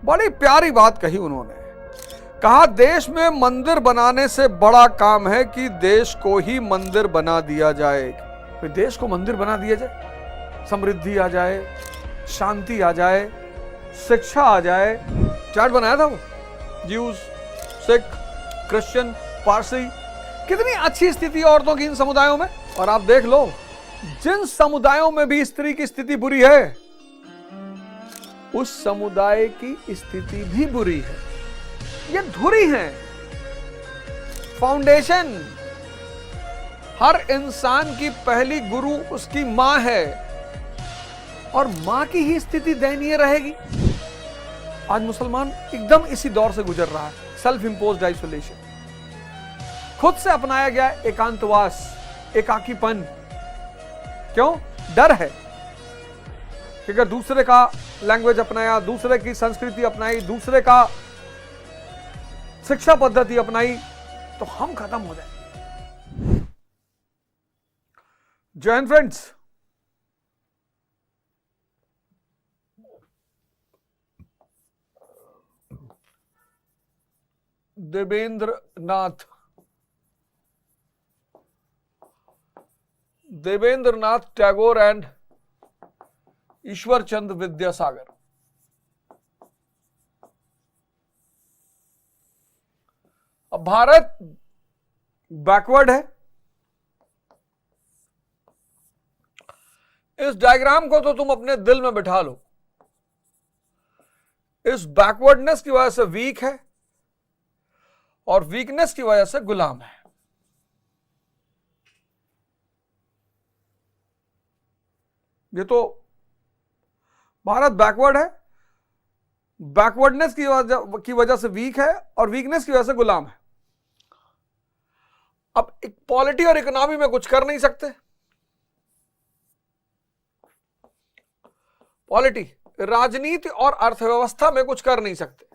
बड़ी प्यारी बात कही उन्होंने। कहा देश में मंदिर बनाने से बड़ा काम है कि देश को ही मंदिर बना दिया जाए। फिर देश को मंदिर बना दिया जाए, समृद्धि आ जाए, शांति आ जाए, शिक्षा आ जाए। चार्ट बनाया था वो, ज्यूज, सिख, क्रिश्चियन, पारसी, कितनी अच्छी स्थिति औरतों की इन समुदायों में। और आप देख लो, जिन समुदायों में भी स्त्री की स्थिति बुरी है, उस समुदाय की स्थिति भी बुरी है। ये धुरी है, फाउंडेशन। हर इंसान की पहली गुरु उसकी मां है, और मां की ही स्थिति दयनीय रहेगी। आज मुसलमान एकदम इसी दौर से गुजर रहा है, सेल्फ इंपोज्ड आइसोलेशन, खुद से अपनाया गया एकांतवास, एकाकीपन। क्यों? डर है कि अगर दूसरे का लैंग्वेज अपनाया, दूसरे की संस्कृति अपनाई, दूसरे का शिक्षा पद्धति अपनाई, तो हम खत्म हो जाए। जय हिंद फ्रेंड्स। देवेंद्रनाथ टैगोर एंड ईश्वर चंद्र विद्यासागर। अब भारत बैकवर्ड है। इस डायग्राम को तो तुम अपने दिल में बिठा लो। इस बैकवर्डनेस की वजह से वीक है, और वीकनेस की वजह से गुलाम है। ये तो भारत बैकवर्ड है, बैकवर्डनेस की वजह से वीक है, और वीकनेस की वजह से गुलाम है। अब एक पॉलिटी और इकोनॉमी में कुछ कर नहीं सकते। पॉलिटी, राजनीति और अर्थव्यवस्था में कुछ कर नहीं सकते,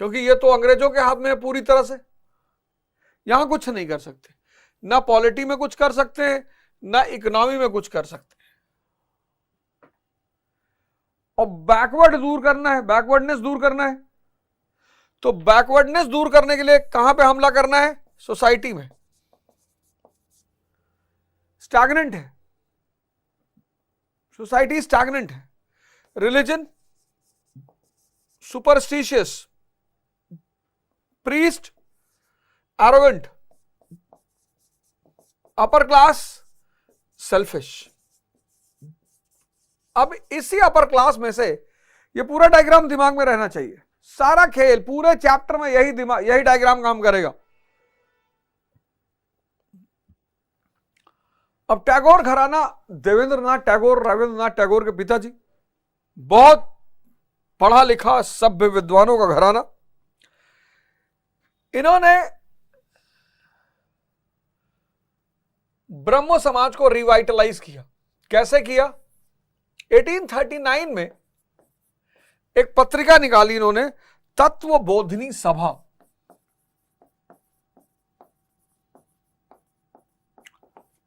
क्योंकि ये तो अंग्रेजों के हाथ में है पूरी तरह से। यहां कुछ नहीं कर सकते, ना पॉलिटी में कुछ कर सकते हैं, ना इकोनॉमी में कुछ कर सकते हैं। और बैकवर्ड दूर करना है, बैकवर्डनेस दूर करना है, तो बैकवर्डनेस दूर करने के लिए कहां पे हमला करना है? सोसाइटी में। स्टैग्नेंट है सोसाइटी, स्टैग्नेंट है। Religion superstitious, priest arrogant, upper class selfish. अब इसी अपर क्लास में से ये पूरा डायग्राम दिमाग में रहना चाहिए। सारा खेल पूरे चैप्टर में यही डायग्राम काम करेगा। अब टैगोर घराना, देवेंद्रनाथ टैगोर, रविंद्रनाथ टैगोर के पिताजी, बहुत पढ़ा लिखा सभ्य विद्वानों का घराना। इन्होंने ब्रह्म समाज को रिवाइटलाइज किया। कैसे किया? 1839 में एक पत्रिका निकाली इन्होंने, तत्वबोधिनी सभा।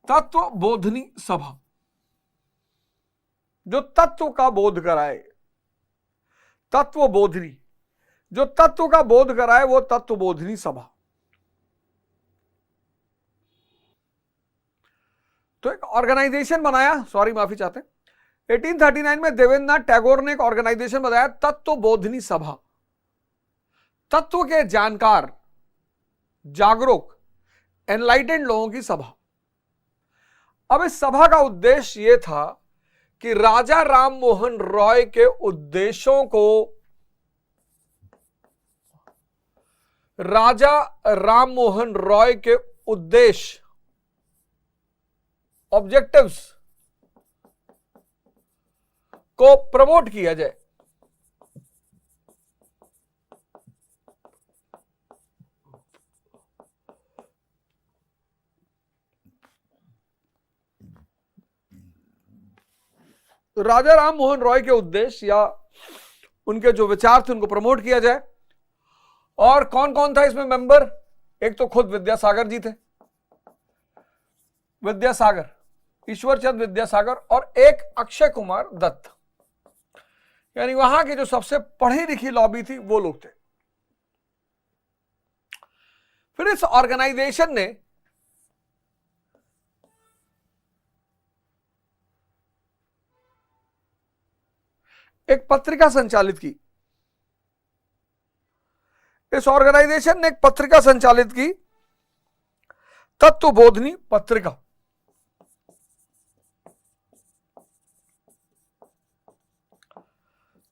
तत्वबोधिनी सभा, जो तत्व का बोध कराए। तत्वबोधिनी, जो तत्व का बोध कराए, वो तत्वबोधिनी सभा। तो एक ऑर्गेनाइजेशन बनाया, सॉरी माफी चाहते हैं, 1839 में देवेंद्रनाथ टैगोर ने एक ऑर्गेनाइजेशन बनाया, तत्वबोधिनी सभा। तत्व के जानकार, जागरूक, एनलाइटेंड लोगों की सभा। अब इस सभा का उद्देश्य यह था कि राजा राम मोहन रॉय के उद्देश्यों को, राजा राम मोहन रॉय के उद्देश्य, ऑब्जेक्टिव्स को प्रमोट किया जाए। तो राजा राम मोहन रॉय के उद्देश्य या उनके जो विचार थे उनको प्रमोट किया जाए। और कौन कौन था इसमें मेंबर? एक तो खुद विद्यासागर जी थे, विद्यासागर, ईश्वर चंद्र विद्यासागर, और एक अक्षय कुमार दत्त। यानी वहां की जो सबसे पढ़ी लिखी लॉबी थी वो लोग थे। फिर इस ऑर्गेनाइजेशन ने एक पत्रिका संचालित की। इस ऑर्गेनाइजेशन ने एक पत्रिका संचालित की, तत्वबोधिनी पत्रिका।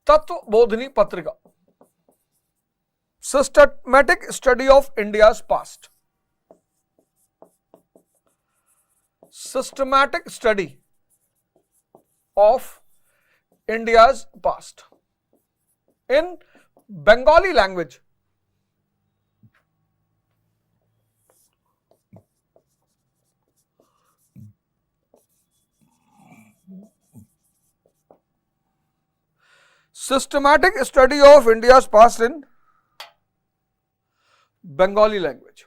तत्वबोधिनी पत्रिका, systematic study of India's past. Systematic study of India's past in Bengali language. Systematic study of India's past in Bengali language.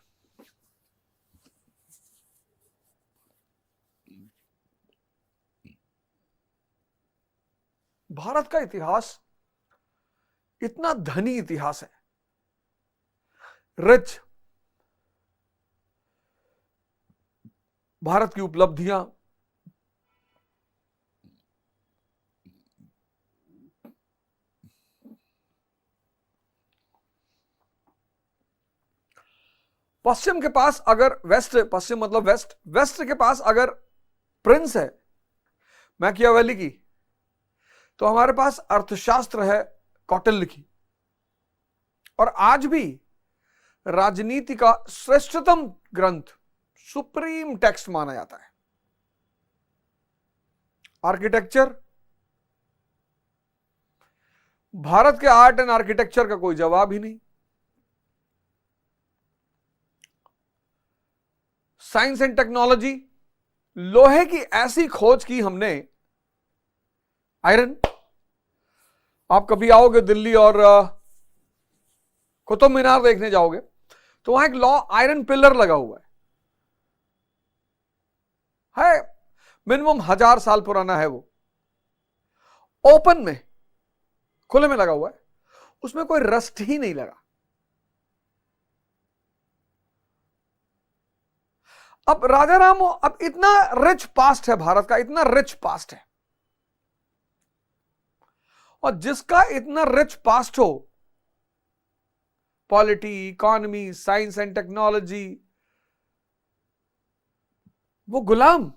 Bharat का इतिहास इतना धनी इतिहास है, रिच। भारत की उपलब्धियां, पश्चिम के पास अगर वेस्ट, पश्चिम मतलब वेस्ट, वेस्ट के पास अगर प्रिंस है मैकियावेली की, तो हमारे पास अर्थशास्त्र है कौटिल्य की। और आज भी राजनीति का श्रेष्ठतम ग्रंथ, सुप्रीम टेक्स्ट माना जाता है। आर्किटेक्चर, भारत के आर्ट एंड आर्किटेक्चर का कोई जवाब ही नहीं। साइंस एंड टेक्नोलॉजी, लोहे की ऐसी खोज की हमने, आयरन। आप कभी आओगे दिल्ली और कुतुब मीनार देखने जाओगे तो वहां एक लॉ आयरन पिलर लगा हुआ है मिनिमम 1000 साल पुराना है। वो ओपन में, खुले में लगा हुआ है, उसमें कोई रस्ट ही नहीं लगा। अब राजा राम, अब इतना रिच पास्ट है भारत का, इतना रिच पास्ट है, और जिसका इतना रिच पास्ट हो, polity, economy, science and technology, वो गुलाम,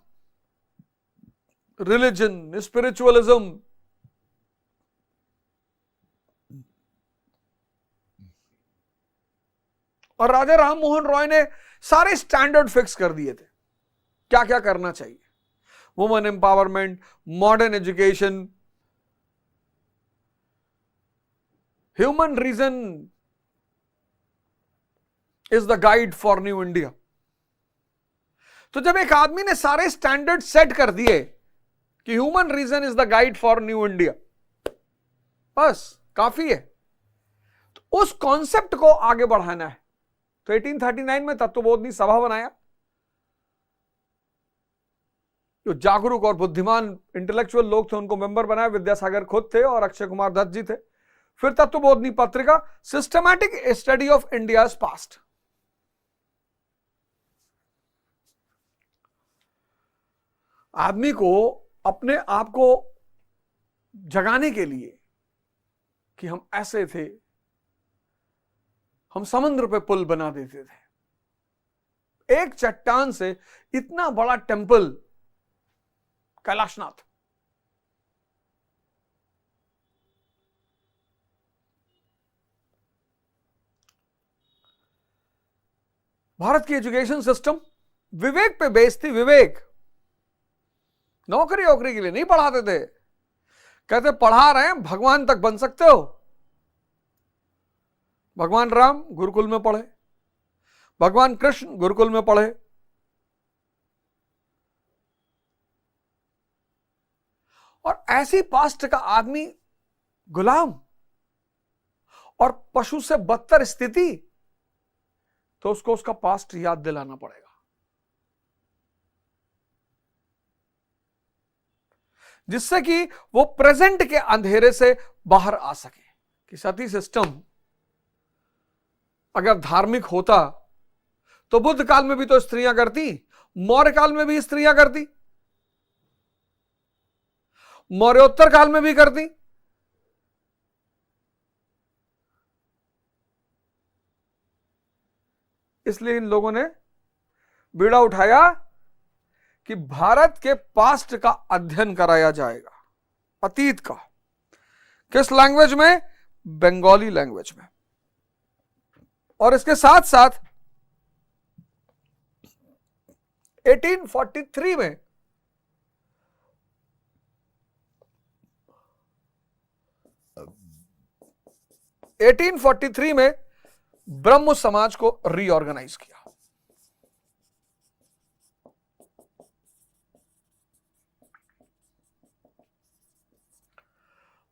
रिलीजन, स्पिरिचुअलिज्म, और राजा राम मोहन रॉय ने सारे स्टैंडर्ड फिक्स कर दिए थे, क्या क्या करना चाहिए। Women empowerment, modern education, human reason is the guide for new India. तो जब एक आदमी ने सारे स्टैंडर्ड सेट कर दिए कि human reason is the guide for new India, बस काफी है। तो उस कॉन्सेप्ट को आगे बढ़ाना है। तो 1839 में तत्वबोधिनी सभा बनाया। जो जागरूक और बुद्धिमान इंटेलेक्चुअल लोग थे उनको मेंबर बनाया। विद्यासागर खुद थे और अक्षय कुमार दत्त जी थे। फिर तत्वबोधिनी पत्रिका, systematic study of India's past. आदमी को अपने आप को जगाने के लिए कि हम ऐसे थे, हम समुद्र पे पुल बना देते थे। एक चट्टान से इतना बड़ा टेंपल कैलाशनाथ। भारत की एजुकेशन सिस्टम विवेक पे बेस्ड थी। विवेक, नौकरी वोकरी के लिए नहीं पढ़ाते थे। कहते पढ़ा रहे हैं, भगवान तक बन सकते हो। भगवान राम गुरुकुल में पढ़े, भगवान कृष्ण गुरुकुल में पढ़े, और ऐसी पास्ट का आदमी गुलाम और पशु से बदतर स्थिति, तो उसको उसका पास्ट याद दिलाना पड़ेगा। जिससे कि वो प्रेजेंट के अंधेरे से बाहर आ सके। कि सती सिस्टम अगर धार्मिक होता तो बुद्ध काल में भी तो स्त्रियां करती, मौर्य काल में भी स्त्रियां करती, मौर्योत्तर काल में भी करती। इसलिए इन लोगों ने बीड़ा उठाया कि भारत के पास्ट का अध्ययन कराया जाएगा, अतीत का। किस लैंग्वेज में? बंगाली लैंग्वेज में। और इसके साथ साथ 1843 में ब्रह्म समाज को रीऑर्गेनाइज किया।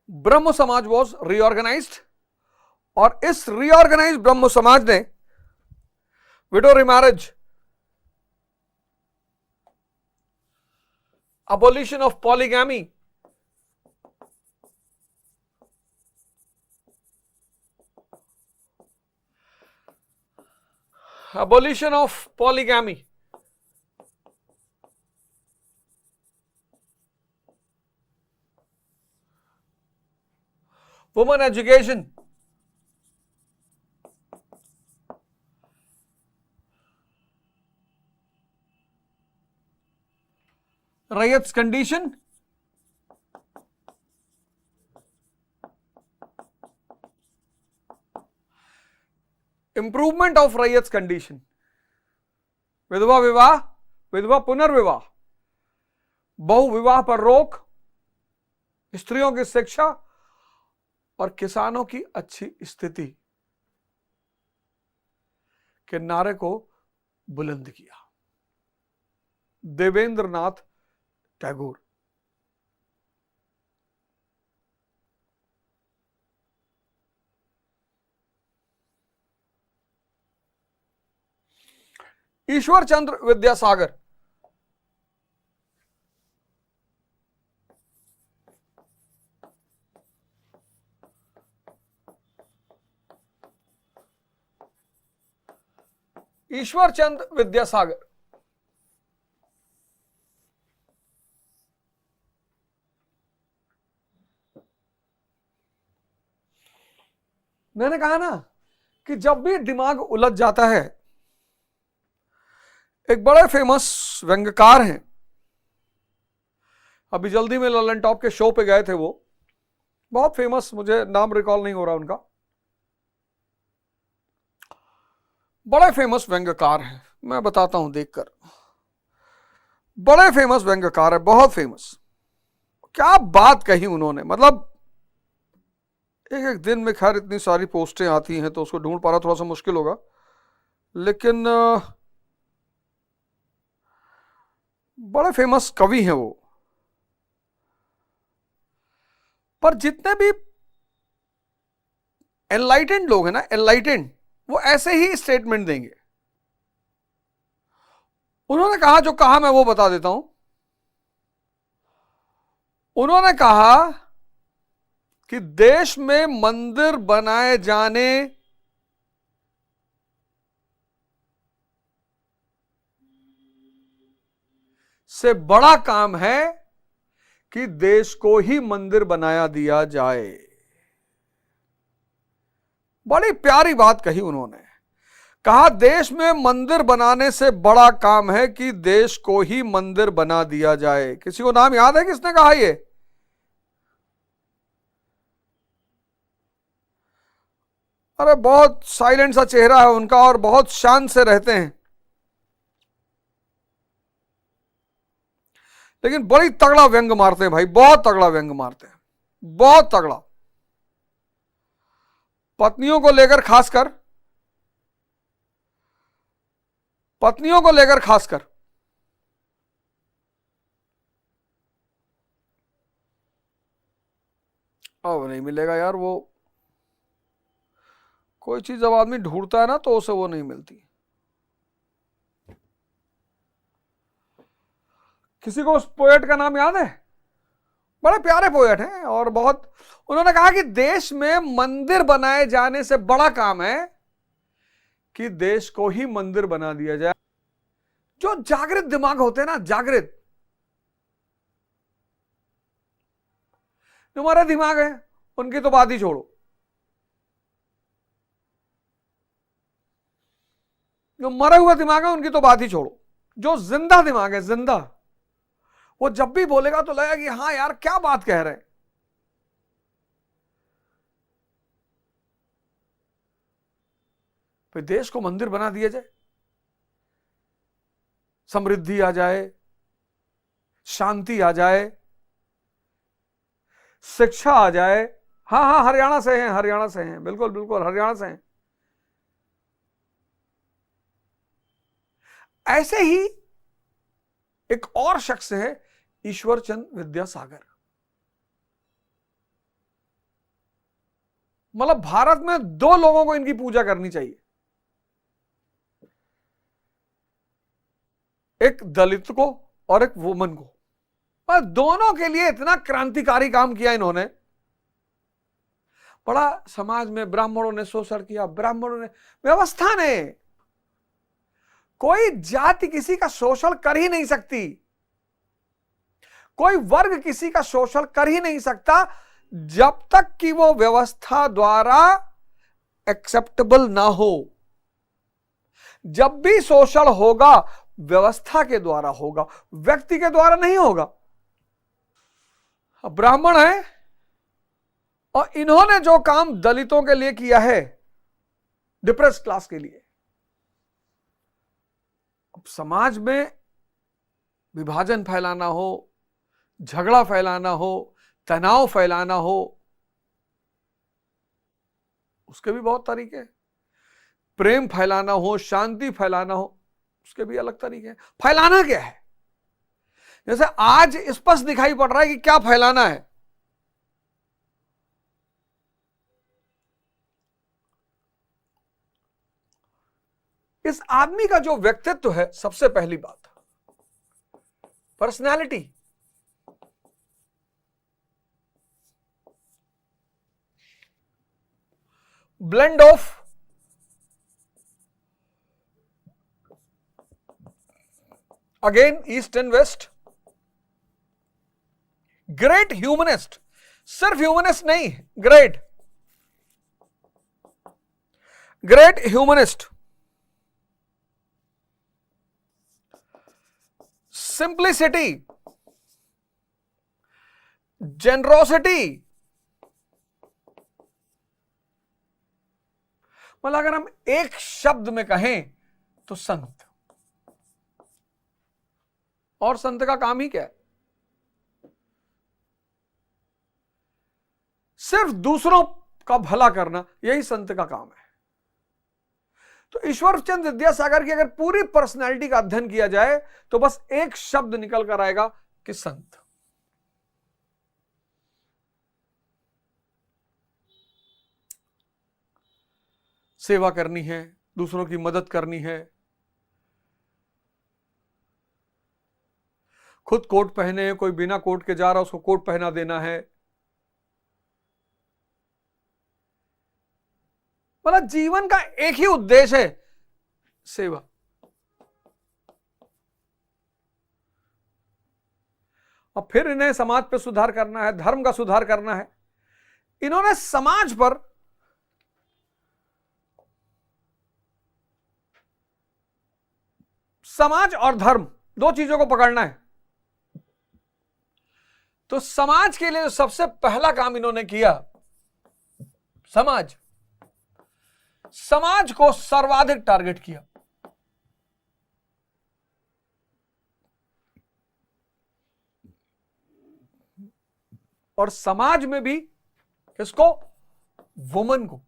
ब्रह्म समाज वॉज रीऑर्गेनाइज्ड, और इस रीऑर्गेनाइज ब्रह्म समाज ने window remarriage, abolition of polygamy, abolition of polygamy, women education, riots condition, improvement of रैयत कंडीशन, विधवा विवाह, विधवा पुनर्विवाह, बहु विवाह पर रोक, स्त्रियों की शिक्षा और किसानों की अच्छी स्थिति के नारे को बुलंद किया। देवेंद्रनाथ टैगोर। ईश्वर चंद्र विद्यासागर। ईश्वर चंद्र विद्यासागर मैंने कहा ना कि जब भी दिमाग उलझ जाता है, एक बड़े फेमस व्यंग्यकार हैं, अभी जल्दी में ललन टॉप के शो पे गए थे, वो बहुत फेमस, मुझे नाम रिकॉल नहीं हो रहा उनका, बड़े फेमस व्यंग्यकार हैं, मैं बताता हूं देखकर, बड़े फेमस व्यंग्यकार है, बहुत फेमस। क्या बात कही उन्होंने, मतलब एक एक दिन में, खैर इतनी सारी पोस्टें आती हैं तो उसको ढूंढ पाना थोड़ा सा मुश्किल होगा, लेकिन बड़े फेमस कवि हैं वो। पर जितने भी एनलाइटेंड लोग हैं ना, एनलाइटेंड, वो ऐसे ही स्टेटमेंट देंगे। उन्होंने कहा, जो कहा मैं वो बता देता हूं। उन्होंने कहा कि देश में मंदिर बनाए जाने से बड़ा काम है कि देश को ही मंदिर बनाया दिया जाए। बड़ी प्यारी बात कही उन्होंने, कहा देश में मंदिर बनाने से बड़ा काम है कि देश को ही मंदिर बना दिया जाए। किसी को नाम याद है किसने कहा ये? अरे बहुत साइलेंट सा चेहरा है उनका और बहुत शांत से रहते हैं, लेकिन बड़ी तगड़ा व्यंग मारते हैं भाई, बहुत तगड़ा व्यंग मारते हैं, बहुत तगड़ा। पत्नियों को लेकर खासकर, पत्नियों को लेकर खासकर अब नहीं मिलेगा यार, वो कोई चीज जब आदमी ढूंढता है ना तो उसे वो नहीं मिलती। किसी को उस पोएट का नाम याद है? बड़े प्यारे पोएट हैं और बहुत, उन्होंने कहा कि देश में मंदिर बनाए जाने से बड़ा काम है कि देश को ही मंदिर बना दिया जाए। जो जागृत दिमाग होते हैं ना, जागृत, जो हमारा दिमाग है उनकी तो बात ही छोड़ो, जो मरा हुआ दिमाग है उनकी तो बात ही छोड़ो, जो जिंदा दिमाग है, जिंदा, वो जब भी बोलेगा तो लगेगा कि हाँ यार क्या बात कह रहे हैं। फिर देश को मंदिर बना दिया जाए, समृद्धि आ जाए, शांति आ जाए, शिक्षा आ जाए। हाँ हाँ, हरियाणा से हैं, हरियाणा से हैं, बिल्कुल बिल्कुल हरियाणा से हैं। ऐसे ही एक और शख्स है ईश्वर चंद विद्यासागर। मतलब भारत में दो लोगों को इनकी पूजा करनी चाहिए, एक दलित को और एक वुमन को। और दोनों के लिए इतना क्रांतिकारी काम किया इन्होंने। बड़ा समाज में ब्राह्मणों ने शोषण किया, ब्राह्मणों ने, व्यवस्था ने, कोई जाति किसी का शोषण कर ही नहीं सकती, कोई वर्ग किसी का शोषण कर ही नहीं सकता जब तक कि वो व्यवस्था द्वारा एक्सेप्टेबल ना हो। जब भी शोषण होगा व्यवस्था के द्वारा होगा, व्यक्ति के द्वारा नहीं होगा। ब्राह्मण है और इन्होंने जो काम दलितों के लिए किया है, डिप्रेस क्लास के लिए, अब समाज में विभाजन फैलाना हो, झगड़ा फैलाना हो, तनाव फैलाना हो, उसके भी बहुत तरीके हैं। प्रेम फैलाना हो, शांति फैलाना हो, उसके भी अलग तरीके हैं। फैलाना क्या है? जैसे आज स्पष्ट दिखाई पड़ रहा है कि क्या फैलाना है। इस आदमी का जो व्यक्तित्व है, सबसे पहली बात personality, blend of again east and west, great humanist, सिर्फ ह्यूमनिस्ट नहीं, ग्रेट ह्यूमनिस्ट, सिंप्लिसिटी, जेनरोसिटी। मतलब अगर हम एक शब्द में कहें तो संत। और संत का काम ही क्या है? सिर्फ दूसरों का भला करना, यही संत का काम है। तो ईश्वर चंद विद्यासागर की अगर पूरी पर्सनैलिटी का अध्ययन किया जाए तो बस एक शब्द निकल कर आएगा कि संत। सेवा करनी है, दूसरों की मदद करनी है, खुद कोट पहने, कोई बिना कोट के जा रहा उसको कोट पहना देना है। मतलब जीवन का एक ही उद्देश्य है, सेवा। और फिर इन्हें समाज पे सुधार करना है, धर्म का सुधार करना है। इन्होंने समाज पर समाज और धर्म दो चीजों को पकड़ना है। तो समाज के लिए जो सबसे पहला काम इन्होंने किया, समाज को सर्वाधिक टारगेट किया। और समाज में भी किसको? वुमन को।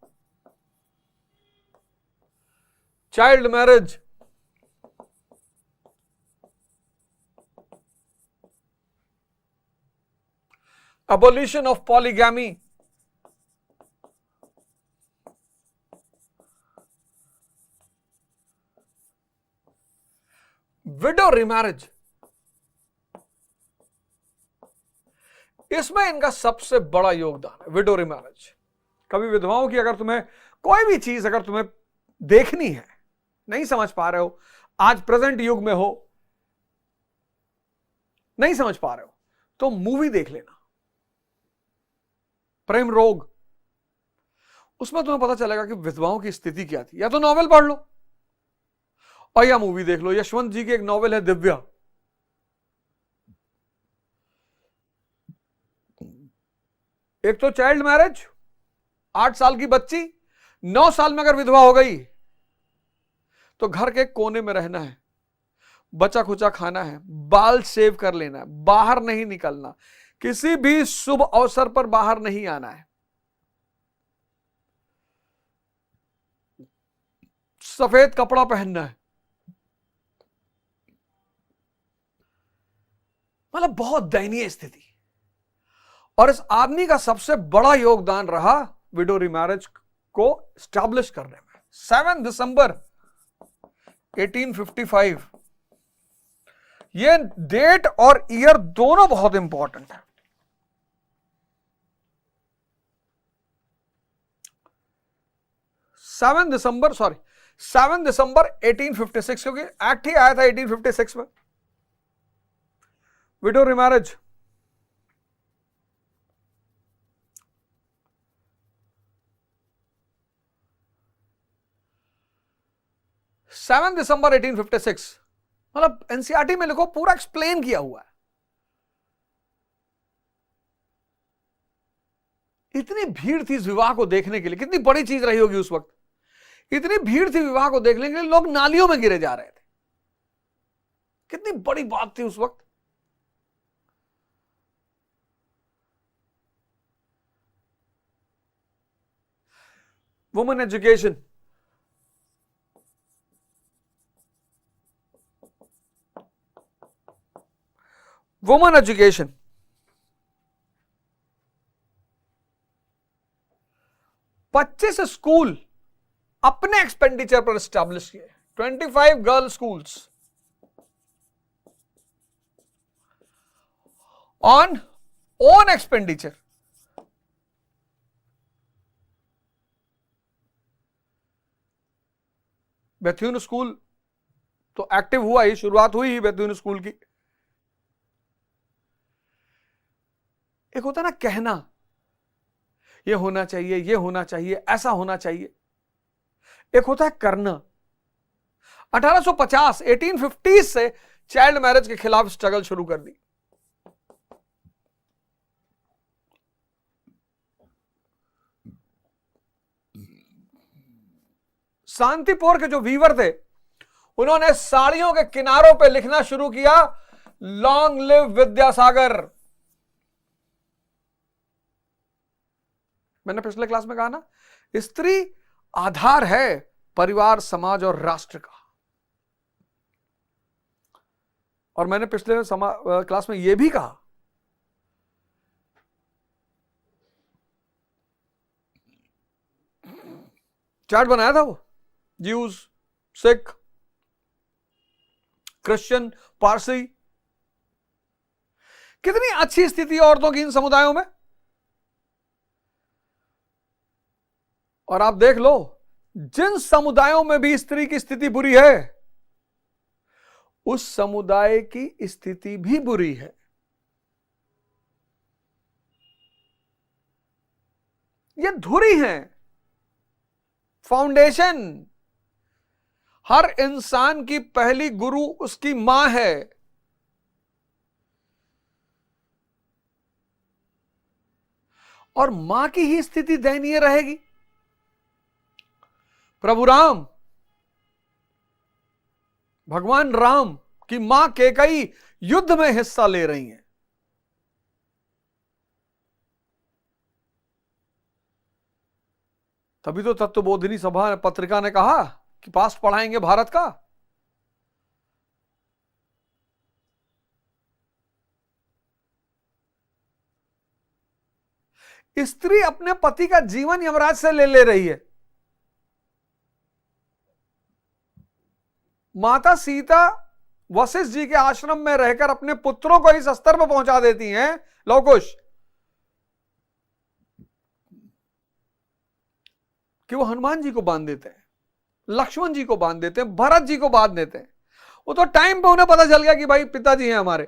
Child marriage, abolition of polygamy, widow remarriage, इसमें इनका सबसे बड़ा योगदान है विडो रिमैरेज। कभी विधवाओं की अगर तुम्हें कोई भी चीज अगर तुम्हें देखनी है, नहीं समझ पा रहे हो, आज प्रेजेंट युग में हो, नहीं समझ पा रहे हो, तो मूवी देख लेना प्रेम रोग। उसमें तुम्हें पता चलेगा कि विधवाओं की स्थिति क्या थी। या तो नॉवेल पढ़ लो और या मूवी देख लो। यशवंत जी की एक नॉवेल है दिव्या, एक तो चाइल्ड मैरिज, 8 साल की बच्ची 9 साल में अगर विधवा हो गई तो घर के कोने में रहना है, बचा खुचा खाना है, बाल शेव कर लेना है, बाहर नहीं निकलना, किसी भी शुभ अवसर पर बाहर नहीं आना है, सफेद कपड़ा पहनना है। मतलब बहुत दयनीय स्थिति। और इस आदमी का सबसे बड़ा योगदान रहा विडो रिमैरेज को स्टैब्लिश करने में। 7 दिसंबर 1855, ये डेट और ईयर दोनों बहुत इंपॉर्टेंट है। 7 दिसंबर 1856, क्योंकि एक्ट ही आया था 1856 में। विडो रिमैरेज, सेवन दिसंबर 1856, मतलब एनसीईआरटी में लिखो, पूरा एक्सप्लेन किया हुआ है। इतनी भीड़ थी इस विवाह को देखने के लिए, कितनी बड़ी चीज रही होगी उस वक्त। इतनी भीड़ थी विवाह को देखने के लिए, लोग नालियों में गिरे जा रहे थे। कितनी बड़ी बात थी उस वक्त। वुमेन एजुकेशन, वुमेन एजुकेशन, पच्चीस स्कूल अपने एक्सपेंडिचर पर स्टैब्लिश किए। 25 girl schools on own expenditure. Bethune school तो एक्टिव हुआ ही, शुरुआत हुई ही बेथुन स्कूल की। एक होता ना कहना, ये होना चाहिए, ये होना चाहिए, ऐसा होना चाहिए। एक होता है करना। 1850 1850 से चाइल्ड मैरिज के खिलाफ स्ट्रगल शुरू कर दी। शांतिपुर के जो वीवर थे, उन्होंने साड़ियों के किनारों पे लिखना शुरू किया, लॉन्ग लिव विद्यासागर। मैंने पिछले क्लास में कहा ना, स्त्री आधार है परिवार, समाज और राष्ट्र का। और मैंने पिछले क्लास में यह भी कहा, चार्ट बनाया था वो, ज्यूज, सिख, क्रिश्चियन, पारसी। कितनी अच्छी स्थिति औरतों की इन समुदायों में। और आप देख लो, जिन समुदायों में भी स्त्री की स्थिति बुरी है, उस समुदाय की स्थिति भी बुरी है। ये धुरी है, फाउंडेशन। हर इंसान की पहली गुरु उसकी मां है। और मां की ही स्थिति दयनीय रहेगी। प्रभु राम, भगवान राम की मां कैकेयी युद्ध में हिस्सा ले रही हैं। तभी तो तत्वबोधिनी सभा पत्रिका ने कहा कि पास्ट पढ़ाएंगे भारत का। स्त्री अपने पति का जीवन यमराज से ले रही है। माता सीता वशिष्ठ जी के आश्रम में रहकर अपने पुत्रों को इस स्तर पर पहुंचा देती हैं, लव कुश, कि वो हनुमान जी को बांध देते हैं, लक्ष्मण जी को बांध देते हैं, भरत जी को बांध देते हैं। वो तो टाइम पे उन्हें पता चल गया कि भाई पिताजी हैं हमारे।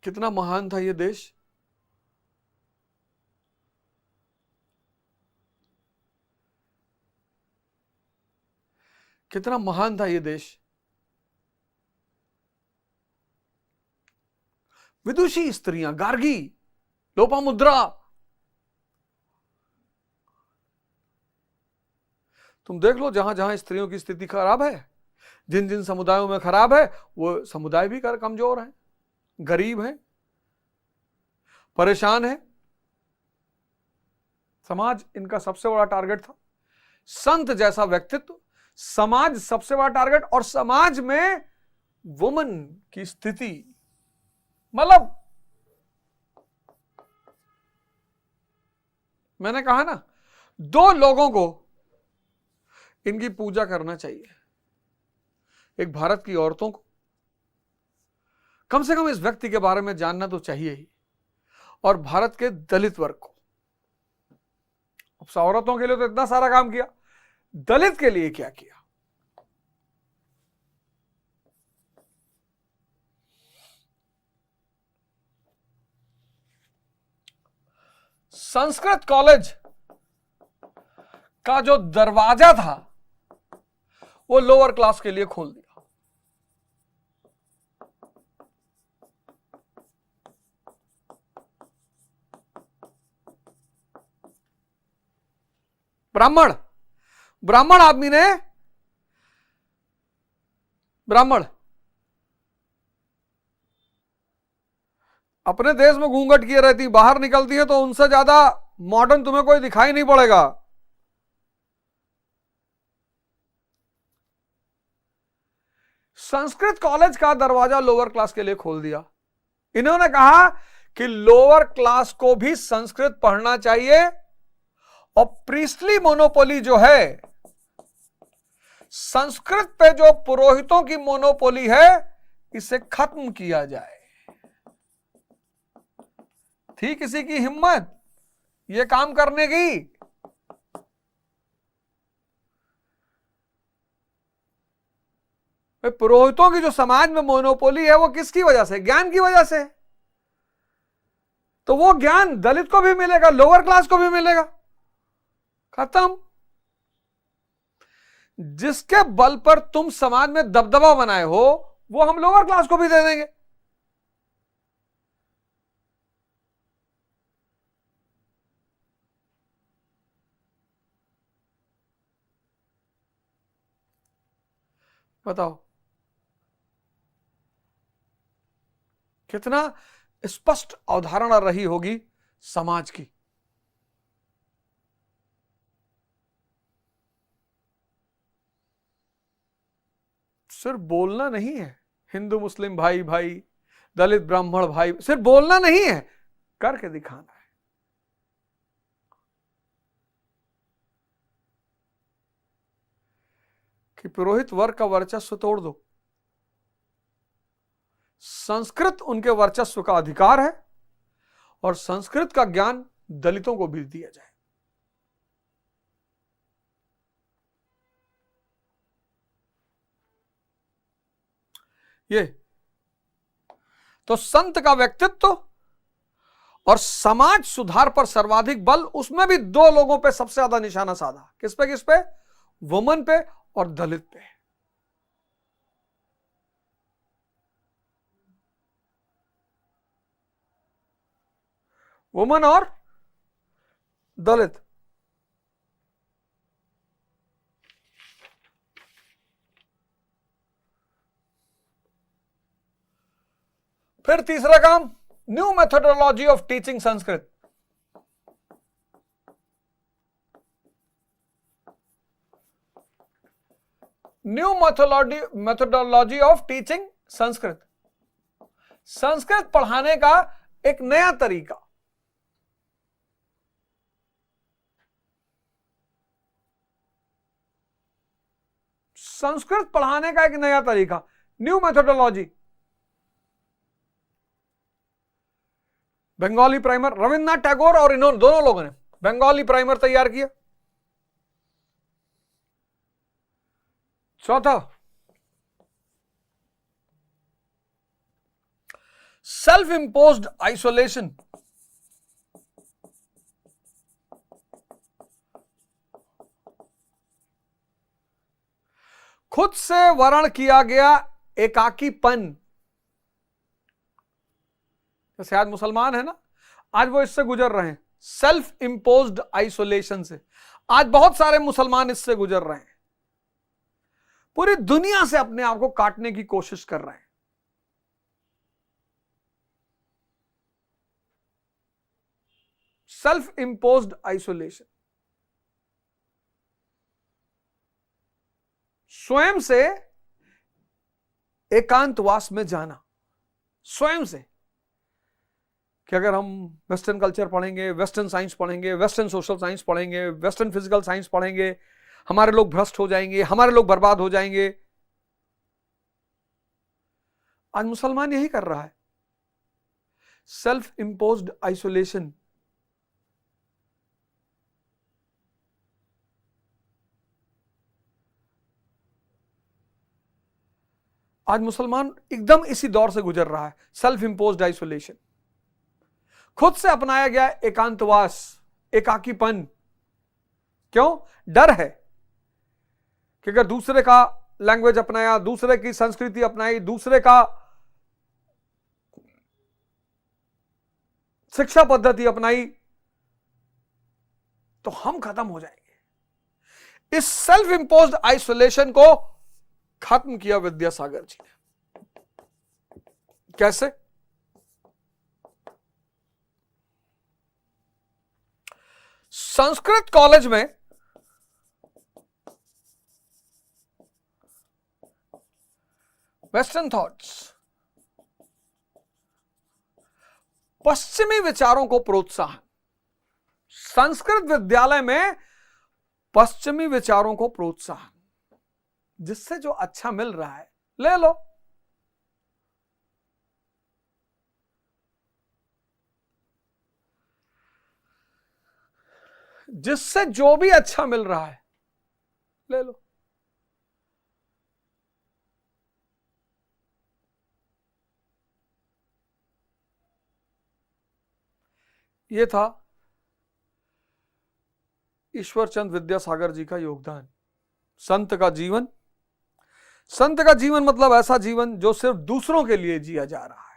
कितना महान था ये देश। कितना महान था ये देश। विदुषी स्त्रियां, गार्गी, लोपामुद्रा, तुम देख लो जहां जहां स्त्रियों की स्थिति खराब है, जिन जिन समुदायों में खराब है, वो समुदाय भी कमजोर हैं, गरीब हैं, परेशान है। समाज इनका सबसे बड़ा टारगेट था। संत जैसा व्यक्तित्व, समाज सबसे बड़ा टारगेट। और समाज में वुमन की स्थिति, मतलब मैंने कहा ना, दो लोगों को इनकी पूजा करना चाहिए। एक भारत की औरतों को कम से कम इस व्यक्ति के बारे में जानना तो चाहिए ही, और भारत के दलित वर्ग को। अब औरतों के लिए तो इतना सारा काम किया, दलित के लिए क्या किया। संस्कृत कॉलेज का जो दरवाजा था वो लोअर क्लास के लिए खोल दिया। ब्राह्मण आदमी ने, ब्राह्मण अपने देश में घूंघट किए रहती, बाहर निकलती है तो उनसे ज्यादा मॉडर्न तुम्हें कोई दिखाई नहीं पड़ेगा। संस्कृत कॉलेज का दरवाजा लोअर क्लास के लिए खोल दिया। इन्होंने कहा कि लोअर क्लास को भी संस्कृत पढ़ना चाहिए, और प्रीस्टली मोनोपोली जो है, संस्कृत पे जो पुरोहितों की मोनोपोली है, इसे खत्म किया जाए। थी किसी की हिम्मत ये काम करने की? पुरोहितों की जो समाज में मोनोपोली है वो किसकी वजह से? ज्ञान की वजह से। तो वो ज्ञान दलित को भी मिलेगा, लोअर क्लास को भी मिलेगा। खत्म। जिसके बल पर तुम समाज में दबदबा बनाए हो वो हम लोअर क्लास को भी दे देंगे। बताओ कितना स्पष्ट अवधारणा रही होगी समाज की। सिर्फ बोलना नहीं है, हिंदू मुस्लिम भाई भाई, दलित ब्राह्मण भाई, सिर्फ बोलना नहीं है, करके दिखाना है। कि पुरोहित वर्ग का वर्चस्व तोड़ दो, संस्कृत उनके वर्चस्व का अधिकार है, और संस्कृत का ज्ञान दलितों को भी दिया जाए। ये तो संत का व्यक्तित्व और समाज सुधार पर सर्वाधिक बल, उसमें भी दो लोगों पे सबसे ज्यादा निशाना साधा। किस पे? किस पे? वुमन पे और दलित पे। वुमन और दलित। फिर तीसरा काम, new methodology of teaching Sanskrit. New methodology of teaching Sanskrit, Sanskrit पढ़ाने का एक नया तरीका। संस्कृत पढ़ाने का एक नया तरीका, new methodology. Bengali primer Rabindranath Tagore और इन्होंने दोनों लोगों ने बंगाली प्राइमर तैयार किया। चौथा, सेल्फ इंपोज्ड आइसोलेशन। खुद से वर्ण किया गया एकाकीपन। जैसे आज मुसलमान है ना, आज वो इससे गुजर रहे हैं, सेल्फ इंपोज्ड आइसोलेशन से। आज बहुत सारे मुसलमान इससे गुजर रहे हैं, पूरी दुनिया से अपने आप को काटने की कोशिश कर रहे हैं। सेल्फ इंपोज्ड आइसोलेशन, स्वयं से एकांतवास में जाना। स्वयं से कि अगर हम वेस्टर्न कल्चर पढ़ेंगे, वेस्टर्न साइंस पढ़ेंगे, वेस्टर्न सोशल साइंस पढ़ेंगे, वेस्टर्न फिजिकल साइंस पढ़ेंगे, हमारे लोग भ्रष्ट हो जाएंगे, हमारे लोग बर्बाद हो जाएंगे। आज मुसलमान यही कर रहा है, सेल्फ इंपोज्ड आइसोलेशन। आज मुसलमान एकदम इसी दौर से गुजर रहा है, सेल्फ इंपोज्ड आइसोलेशन। खुद से अपनाया गया एकांतवास, एकाकीपन। क्यों? डर है कि अगर दूसरे का लैंग्वेज अपनाया, दूसरे की संस्कृति अपनाई, दूसरे का शिक्षा पद्धति अपनाई, तो हम खत्म हो जाएंगे। इस सेल्फ इंपोज्ड आइसोलेशन को खत्म किया विद्यासागर जी ने। कैसे? संस्कृत कॉलेज में वेस्टर्न थॉट्स, पश्चिमी विचारों को प्रोत्साहन। संस्कृत विद्यालय में पश्चिमी विचारों को प्रोत्साहन, जिससे जो अच्छा मिल रहा है ले लो। जिससे जो भी अच्छा मिल रहा है ले लो। यह था ईश्वरचंद विद्यासागर जी का योगदान। संत का जीवन, संत का जीवन मतलब ऐसा जीवन जो सिर्फ दूसरों के लिए जिया जा रहा है।